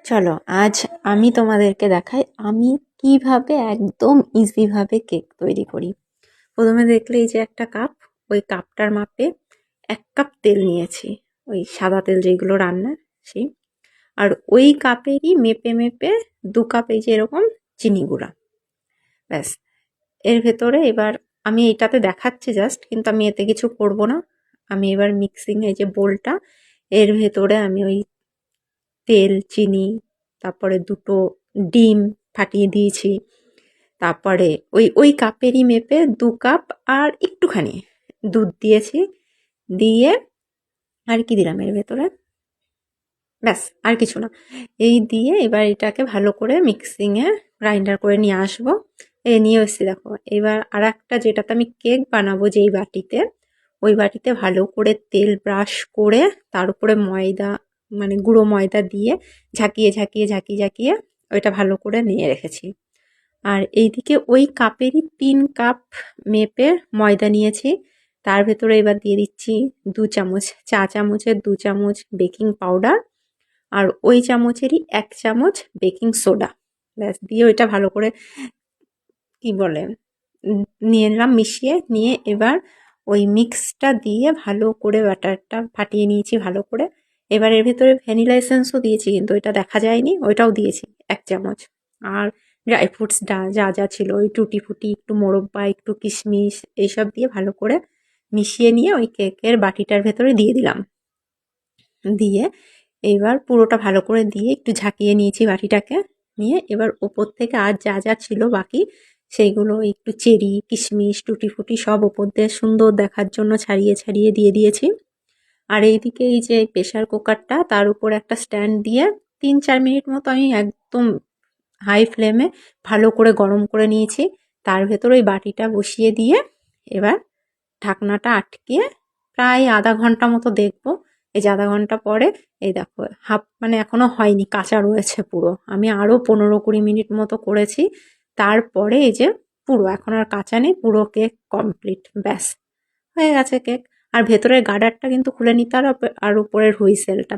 চলো আজ আমি তোমাদেরকে দেখাই আমি কিভাবে একদম ইজিভাবে কেক তৈরি করি। প্রথমে দেখলে এই যে একটা কাপ, ওই কাপটার মাপে 1 কাপ তেল নিয়েছি, ওই সাদা তেল যেগুলো রান্নার সেই। আর ওই কাপেরই মেপে মেপে 2 কাপ এই যে এরকম চিনি গুঁড়া। ব্যাস, এর ভেতরে এবার আমি এইটাতে দেখাচ্ছি জাস্ট, কিন্তু আমি এতে কিছু করব না। আমি এবার মিক্সিং এই যে বোলটা, এর ভেতরে আমি ওই তেল, চিনি, তারপরে 2টো ডিম ফাটিয়ে দিয়েছি। তারপরে ওই কাপেরই মেপে 2 কাপ আর একটুখানি দুধ দিয়েছি। দিয়ে আর কি দিলাম এর ভেতরে, ব্যাস আর কিছু না। এই দিয়ে এবার এটাকে ভালো করে মিক্সিংয়ে গ্রাইন্ডার করে নিয়ে আসবো। এই নিয়ে এসেছি দেখো। এবার আর একটা যেটাতে আমি কেক বানাবো, যেই বাটিতে, ওই বাটিতে ভালো করে তেল ব্রাশ করে তার উপরে ময়দা, মানে গুঁড়ো ময়দা দিয়ে ঝাঁকিয়ে ঝাঁকিয়ে ঝাঁকিয়ে ঝাঁকিয়ে ওইটা ভালো করে নিয়ে রেখেছি। আর এইদিকে ওই কাপেরই 3 কাপ মেপে ময়দা নিয়েছি। তার ভেতরে এবার দিয়ে দিচ্ছি 2 চামচ, চা চামচের 2 চামচ বেকিং পাউডার, আর ওই চামচেরই 1 চামচ বেকিং সোডা। ব্যাস, দিয়ে ওইটা ভালো করে কি বলে নিয়ে নিলাম, মিশিয়ে নিয়ে এবার ওই মিক্সটা দিয়ে ভালো করে ব্যাটারটা ফাটিয়ে নিয়েছি ভালো করে। এবার এর ভিতরে ভ্যানিলা এসেন্সও দিয়েছি, কিন্তু ওইটা দেখা যায়নি, ওইটাও দিয়েছি 1 চামচ। আর ড্রাই ফ্রুটস যা যা ছিল, ওই টুটি ফুটি, একটু মোরব্বা, একটু কিশমিশ, এইসব দিয়ে ভালো করে মিশিয়ে নিয়ে ওই কেকের বাটিটার ভেতরে দিয়ে দিলাম। দিয়ে এবার পুরোটা ভালো করে দিয়ে একটু ঝাঁকিয়ে নিয়েছি বাটিটাকে। নিয়ে এবার ওপর থেকে আর যা যা ছিল বাকি, সেইগুলো একটু চেরি, কিশমিশ, টুটি ফুটি সব ওপর দিয়ে সুন্দর দেখার জন্য ছাড়িয়ে ছাড়িয়ে দিয়ে দিয়েছি। আর এইদিকে এই যে প্রেশার কুকারটা, তার উপর একটা স্ট্যান্ড দিয়ে 3-4 মিনিট মতো আমি একদম হাই ফ্লেমে ভালো করে গরম করে নিয়েছি। তার ভেতর ওই বাটিটা বসিয়ে দিয়ে এবার ঢাকনাটা আটকিয়ে প্রায় আধা ঘন্টা মতো দেখবো। এই যে আধা ঘন্টা পরে, এই দেখো হাফ, মানে এখনো হয়নি, কাঁচা রয়েছে পুরো। আমি আরও 15-20 মিনিট মতো করেছি। তারপরে এই যে পুরো এখন আর কাঁচা নেই, পুরো কেক কমপ্লিট। ব্যাস, হয়ে গেছে কেক। আর ভেতরের গার্ডারটা কিন্তু খুলে নিতে হবে, আর উপরের হুইসেলটা।